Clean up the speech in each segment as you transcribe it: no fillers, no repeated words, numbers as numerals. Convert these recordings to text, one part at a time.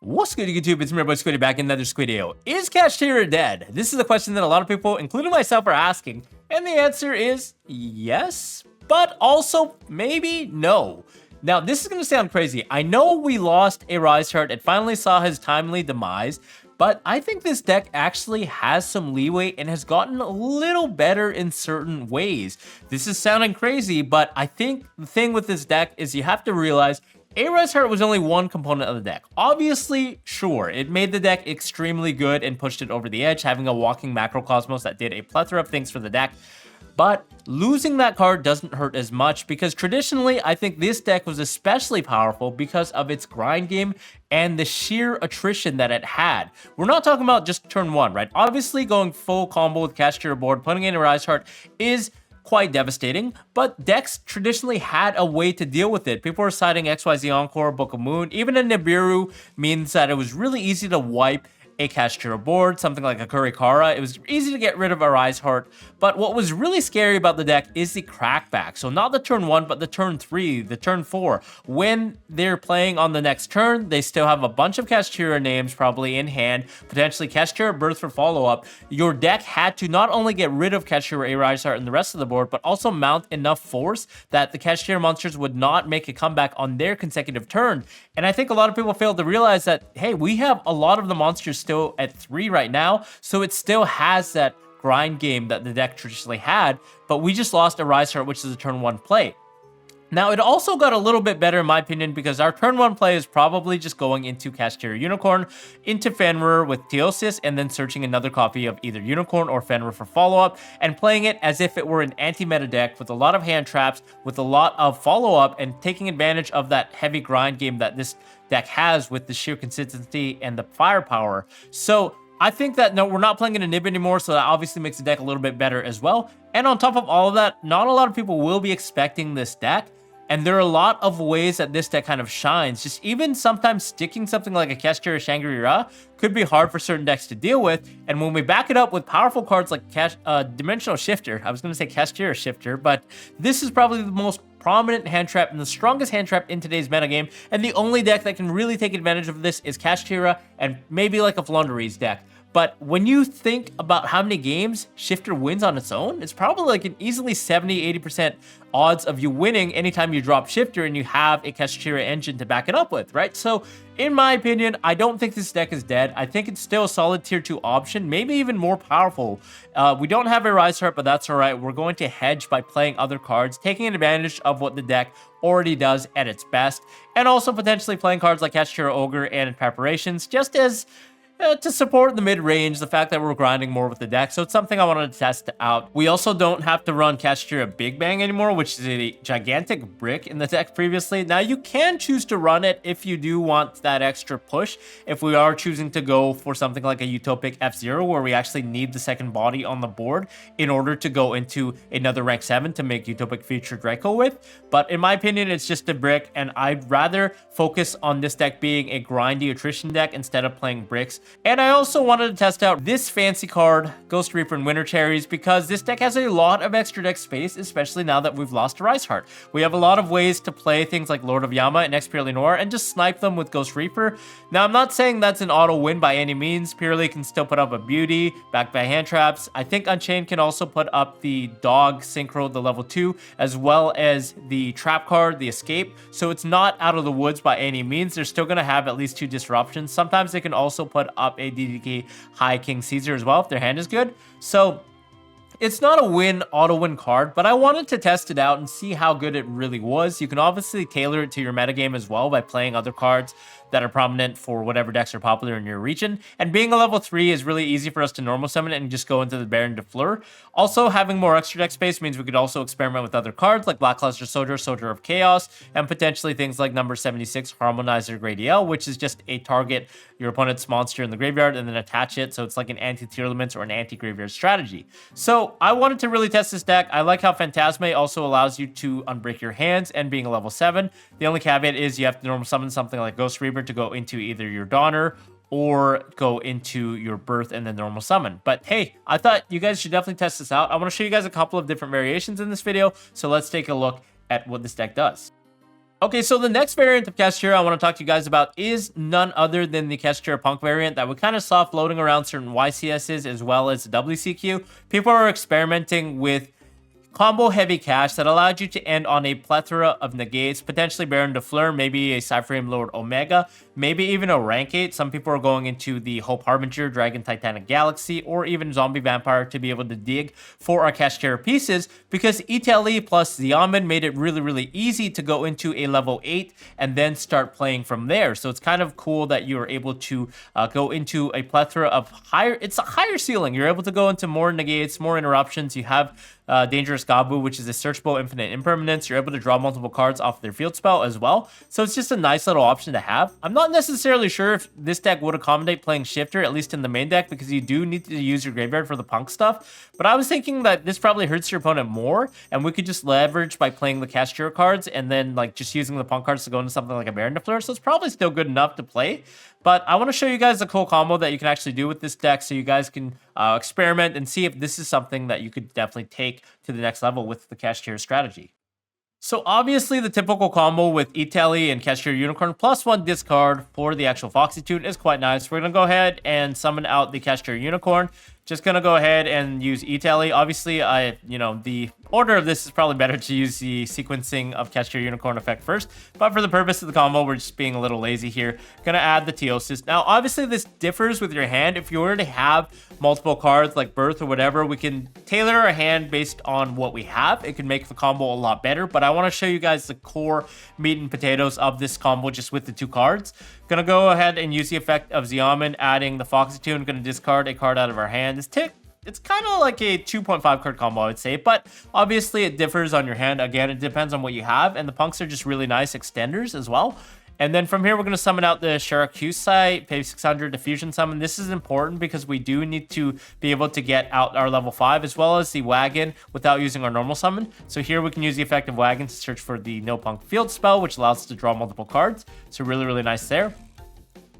What's good, YouTube? It's me, your boy Squiddy, back in another Squiddy. Is Kashtira dead? This is a question that a lot of people, including myself, are asking. And the answer is yes, but also maybe no. Now, this is going to sound crazy. I know we lost a Rise Heart. It finally saw his timely demise. But I think this deck actually has some leeway and has gotten a little better in certain ways. This is sounding crazy, but I think the thing with this deck is you have to realize a Rise Heart was only one component of the deck. Obviously, sure, it made the deck extremely good and pushed it over the edge, having a walking Macrocosmos that did a plethora of things for the deck. But losing that card doesn't hurt as much because traditionally, I think this deck was especially powerful because of its grind game and the sheer attrition that it had. We're not talking about just turn one, right? Obviously, going full combo with Kashtira board, putting in a Rise Heart is quite devastating, but decks traditionally had a way to deal with it. People were citing XYZ Encore, Book of Moon, even a Nibiru means that it was really easy to wipe a Kashtira board, something like a Kurikara. It was easy to get rid of a Rise Heart, but what was really scary about the deck is the crackback. So not the turn 1, but the turn 3, the turn 4. When they're playing on the next turn, they still have a bunch of Kashtira names probably in hand, potentially Kashtira Birth for follow-up. Your deck had to not only get rid of Kashtira, a Rise Heart, and the rest of the board, but also mount enough force that the Kashtira monsters would not make a comeback on their consecutive turn. And I think a lot of people failed to realize that, hey, we have a lot of the monsters still at 3 right now, so it still has that grind game that the deck traditionally had, but we just lost a Rise Heart, which is a turn 1 play. Now, it also got a little bit better in my opinion because our turn 1 play is probably just going into Kashtira Unicorn, into Fenrir with Theosis, and then searching another copy of either Unicorn or Fenrir for follow-up, and playing it as if it were an anti-meta deck with a lot of hand traps, with a lot of follow-up, and taking advantage of that heavy grind game that this deck has with the sheer consistency and the firepower. So I think that, no, we're not playing in a Nib anymore, so that obviously makes the deck a little bit better as well. And on top of all of that, not a lot of people will be expecting this deck. And there are a lot of ways that this deck kind of shines. Just even sometimes sticking something like a Kashtira Shangri-La could be hard for certain decks to deal with. And when we back it up with powerful cards like Dimensional Shifter, I was going to say Kashtira Shifter, but this is probably the most prominent hand trap and the strongest hand trap in today's metagame. And the only deck that can really take advantage of this is Kashtira and maybe like a Floowandereeze deck. But when you think about how many games Shifter wins on its own, it's probably like an easily 70-80% odds of you winning anytime you drop Shifter and you have a Kashtira engine to back it up with, right? So in my opinion, I don't think this deck is dead. I think it's still a solid tier 2 option, maybe even more powerful. We don't have a Rise Heart, but that's all right. We're going to hedge by playing other cards, taking advantage of what the deck already does at its best, and also potentially playing cards like Kashtira Ogre and Preparations, just as to support the mid-range, the fact that we're grinding more with the deck. So it's something I wanted to test out. We also don't have to run Kashtira Big Bang anymore, which is a gigantic brick in the deck previously. Now, you can choose to run it if you do want that extra push. If we are choosing to go for something like a Utopic F-Zero, where we actually need the second body on the board in order to go into another rank 7 to make Utopic Future Draco with. But in my opinion, it's just a brick, and I'd rather focus on this deck being a grindy attrition deck instead of playing bricks. And I also wanted to test out this fancy card, Ghost Reaper and Winter Cherries, because this deck has a lot of extra deck space, especially now that we've lost a Rise Heart. We have a lot of ways to play things like Lord of Yama and Experience Noir and just snipe them with Ghost Reaper. Now, I'm not saying that's an auto win by any means. Purely can still put up a Beauty, backed by hand traps. I think Unchained can also put up the Dog Synchro, the level 2, as well as the Trap card, the Escape. So it's not out of the woods by any means. They're still going to have at least 2 disruptions. Sometimes they can also put up a DDK High King Caesar as well if their hand is good. So it's not a auto-win card, but I wanted to test it out and see how good it really was. You can obviously tailor it to your metagame as well by playing other cards that are prominent for whatever decks are popular in your region. And being a level 3 is really easy for us to normal summon and just go into the Baron de Fleur. Also, having more extra deck space means we could also experiment with other cards like Blackluster Soldier, Soldier of Chaos, and potentially things like number 76, Harmonizer Gradiel, which is just a target your opponent's monster in the graveyard and then attach it. So it's like an anti-Tearlaments or an anti-graveyard strategy. So I wanted to really test this deck. I like how Phantasme also allows you to unbreak your hands and being a level 7. The only caveat is you have to normal summon something like Ghost Reaper to go into either your Donner or go into your Birth and then normal summon. But hey, I thought you guys should definitely test this out. I want to show you guys a couple of different variations in this video, so let's take a look at what this deck does. Okay, so the next variant of Kashtira I want to talk to you guys about is none other than the Kashtira P.U.N.K variant that we kind of saw floating around certain YCSs as well as WCQ. People are experimenting with combo heavy cash that allowed you to end on a plethora of negates, potentially Baron de Fleur, maybe a Cyframe Lord Omega, maybe even a rank 8. Some people are going into the Hope Harbinger, Dragon Titanic Galaxy, or even Zombie Vampire to be able to dig for our Kashtira pieces, because ETLE plus Xiamen made it really easy to go into a level 8 and then start playing from there. So it's kind of cool that you are able to go into a plethora of it's a higher ceiling. You're able to go into more negates, more interruptions. You have Dangerous Gabu, which is a searchable infinite impermanence. You're able to draw multiple cards off their field spell as well. So it's just a nice little option to have. I'm not necessarily sure if this deck would accommodate playing Shifter, at least in the main deck, because you do need to use your graveyard for the P.U.N.K stuff. But I was thinking that this probably hurts your opponent more, and we could just leverage by playing the Kashtira cards and then like just using the P.U.N.K cards to go into something like a Baron de Fleur. So it's probably still good enough to play. But I want to show you guys a cool combo that you can actually do with this deck, so you guys can experiment and see if this is something that you could definitely take to the next level with the Kashtira strategy. So obviously the typical combo with ETLE and Kashtira Unicorn plus 1 discard for the actual Foxy Tune is quite nice. We're going to go ahead and summon out the Kashtira Unicorn. Just going to go ahead and use ETLE. Obviously, the order of this is probably better to use the sequencing of Kashtira Unicorn effect first. But for the purpose of the combo, we're just being a little lazy here. Going to add the Teosis. Now, obviously, this differs with your hand. If you were to have multiple cards like Birth or whatever, we can tailor our hand based on what we have. It can make the combo a lot better. But I want to show you guys the core meat and potatoes of this combo just with the 2 cards. Gonna go ahead and use the effect of Xiamen, adding the Foxy Tune. Gonna discard a card out of our hand. It's kind of like a 2.5 card combo, I would say, but obviously it differs on your hand. Again, it depends on what you have, and the P.U.N.Ks are just really nice extenders as well. And then from here, we're going to summon out the Shirakusai, pay 600 Diffusion Summon. This is important because we do need to be able to get out our level 5 as well as the Wagon without using our normal summon. So here we can use the effect of Wagon to search for the No P.U.N.K field spell, which allows us to draw multiple cards. So really nice there.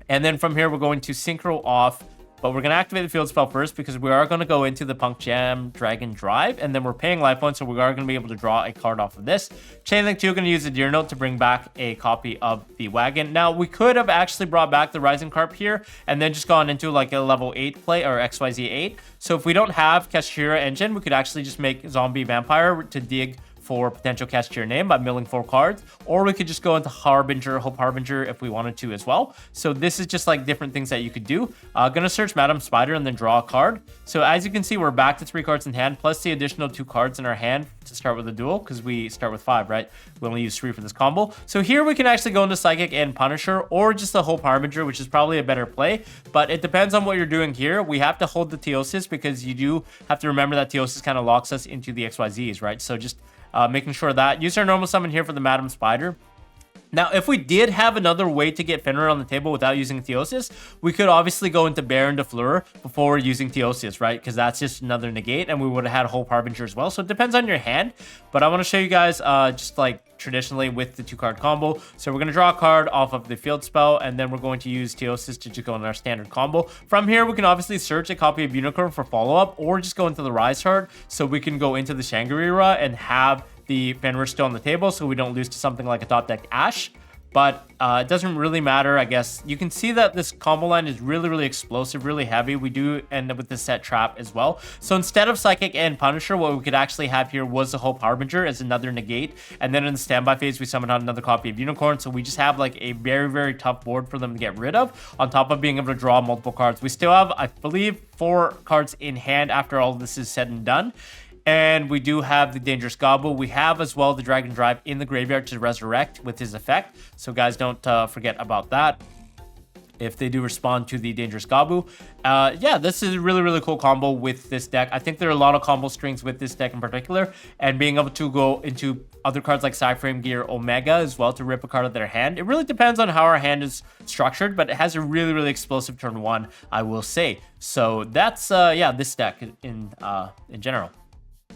And then from here, we're going to Synchro off, but we're going to activate the field spell first because we are going to go into the P.U.N.K Jam Dragon Drive, and then we're paying life points, so we are going to be able to draw a card off of this. Chainlink 2, going to use the Deer Note to bring back a copy of the Wagon. Now, we could have actually brought back the Rising Carp here and then just gone into like a level 8 play or XYZ 8. So if we don't have Kashtira Engine, we could actually just make Zombie Vampire to dig for potential Kashtira name by milling 4 cards, or we could just go into Harbinger, Hope Harbinger if we wanted to as well. So this is just like different things that you could do. Gonna search Madam Spider and then draw a card. So as you can see, we're back to 3 cards in hand, plus the additional 2 cards in our hand to start with the duel, because we start with 5, right? We only use 3 for this combo. So here we can actually go into Psychic and Punisher, or just the Hope Harbinger, which is probably a better play, but it depends on what you're doing here. We have to hold the Teosis because you do have to remember that Teosis kind of locks us into the XYZs, right? So just making sure that. Use our normal summon here for the Madam Spider. Now, if we did have another way to get Fenrir on the table without using Teosis, we could obviously go into Baron de Fleur before using Teosis, right? Because that's just another negate, and we would have had Hope Harbinger as well. So it depends on your hand, but I want to show you guys just like traditionally with the 2-card combo. So we're going to draw a card off of the field spell, and then we're going to use Teosis to just go in our standard combo. From here, we can obviously search a copy of Unicorn for follow-up, or just go into the Rise card, so we can go into the Shangri-La and have the Fenrir still on the table, so we don't lose to something like a top deck Ash. But it doesn't really matter, I guess. You can see that this combo line is really explosive, really heavy. We do end up with the set trap as well. So instead of Psychic and Punisher, what we could actually have here was the Hope Harbinger as another negate. And then in the standby phase, we summon out another copy of Unicorn. So we just have like a very tough board for them to get rid of, on top of being able to draw multiple cards. We still have, I believe, 4 cards in hand after all this is said and done. And we do have the Dangerous Gabu. We have as well the Dragon Drive in the graveyard to resurrect with his effect. So guys, don't forget about that if they do respond to the Dangerous Gabu. Yeah, this is a really cool combo with this deck. I think there are a lot of combo strings with this deck in particular, and being able to go into other cards like Cyframe Gear Omega as well to rip a card out of their hand. It really depends on how our hand is structured, but it has a really explosive turn 1, I will say. So that's yeah, this deck in general.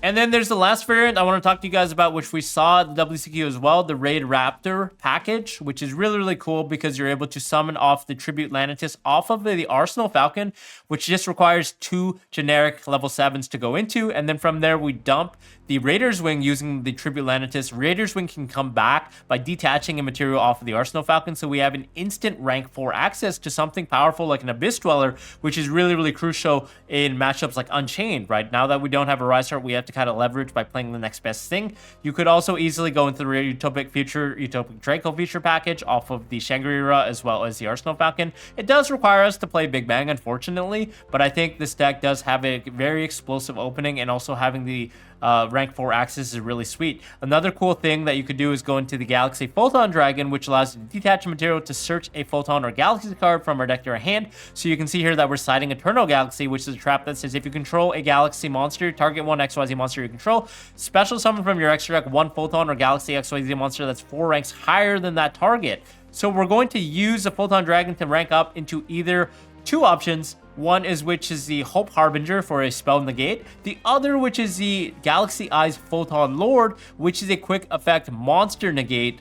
And then there's the last variant I want to talk to you guys about, which we saw at the WCQ as well, the RAIDRAPTOR package, which is really, really cool because you're able to summon off the Tribute Lanitus off of the Arsenal Falcon, which just requires 2 generic level 7s to go into. And then from there, we dump the Raider's Wing using the Tribute Lanitus. Raider's Wing can come back by detaching a material off of the Arsenal Falcon, so we have an instant rank 4 access to something powerful like an Abyss Dweller, which is really, really crucial in matchups like Unchained, right? Now that we don't have a Rise Heart, we have to kind of leverage by playing the next best thing. You could also easily go into the Utopic Draco feature package off of the Shangri-La as well as the Arsenal Falcon. It does require us to play Big Bang, unfortunately, but I think this deck does have a very explosive opening, and also having the rank 4 access is really sweet. Another cool thing that you could do is go into the Galaxy Photon Dragon, which allows you to detach a material to search a Photon or Galaxy card from our deck to our hand. So you can see here that we're citing Eternal Galaxy, which is a trap that says if you control a Galaxy monster, target one XYZ monster you control, special summon from your extra deck one Photon or Galaxy XYZ monster that's 4 ranks higher than that target. So we're going to use the Photon Dragon to rank up into either 2 options. One is which is the Hope Harbinger for a spell negate. The other, which is the Galaxy Eyes Photon Lord, which is a quick effect monster negate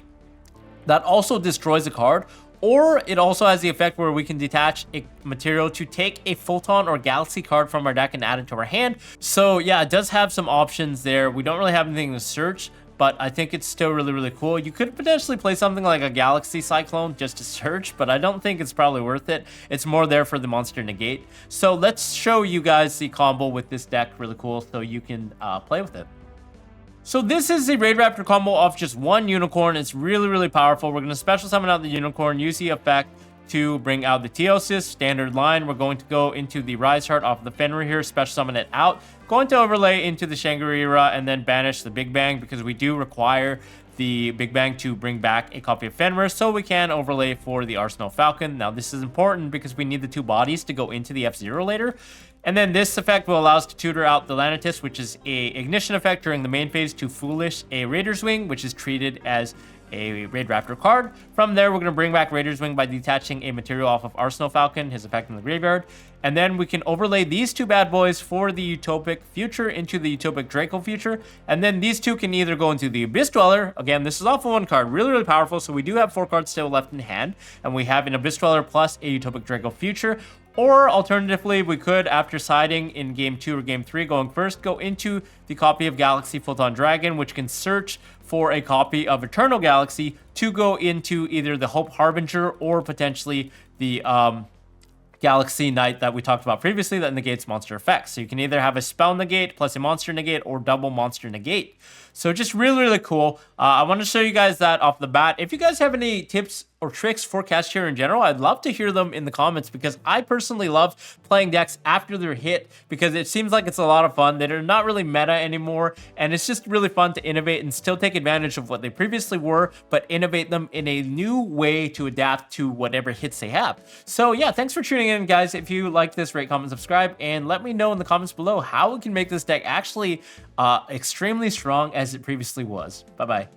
that also destroys a card. Or it also has the effect where we can detach a material to take a Photon or Galaxy card from our deck and add it to our hand. So yeah, it does have some options there. We don't really have anything to search, but I think it's still really, really cool. You could potentially play something like a Galaxy Cyclone just to search, but I don't think it's probably worth it. It's more there for the monster negate. So let's show you guys the combo with this deck really cool so you can play with it. So this is the RAIDRAPTOR combo off just 1 Unicorn. It's really, really powerful. We're going to special summon out the Unicorn, use the effect to bring out the Teosis, standard line. We're going to go into the Rise Heart off the Fenrir here, special summon it out. Going to overlay into the Shangri-La and then banish the Big Bang because we do require the Big Bang to bring back a copy of Fenrir, so we can overlay for the Arsenal Falcon. Now this is important because we need the 2 bodies to go into the F-Zero later. And then this effect will allow us to tutor out the Lanitus, which is a ignition effect during the main phase to Foolish a Raider's Wing, which is treated as a RAIDRAPTOR card. From there, we're going to bring back Raider's Wing by detaching a material off of Arsenal Falcon, his effect in the graveyard. And then we can overlay these 2 bad boys for the Utopic future into the Utopic Draco future. And then these 2 can either go into the Abyss Dweller. Again, this is off of 1 card, really, really powerful. So we do have 4 cards still left in hand. And we have an Abyss Dweller plus a Utopic Draco future. Or alternatively, we could, after siding in game 2 or game 3, going first, go into the copy of Galaxy Photon Dragon, which can search for a copy of Eternal Galaxy to go into either the Hope Harbinger or potentially the Galaxy Knight that we talked about previously that negates monster effects. So you can either have a spell negate plus a monster negate or double monster negate. So just really, really cool. I want to show you guys that off the bat. If you guys have any tips or tricks for Kashtira in general, I'd love to hear them in the comments because I personally love playing decks after they're hit because it seems like it's a lot of fun. They're not really meta anymore, and it's just really fun to innovate and still take advantage of what they previously were, but innovate them in a new way to adapt to whatever hits they have. So yeah, thanks for tuning in, guys. If you like this, rate, comment, subscribe, and let me know in the comments below how we can make this deck actually extremely strong as it previously was. Bye-bye.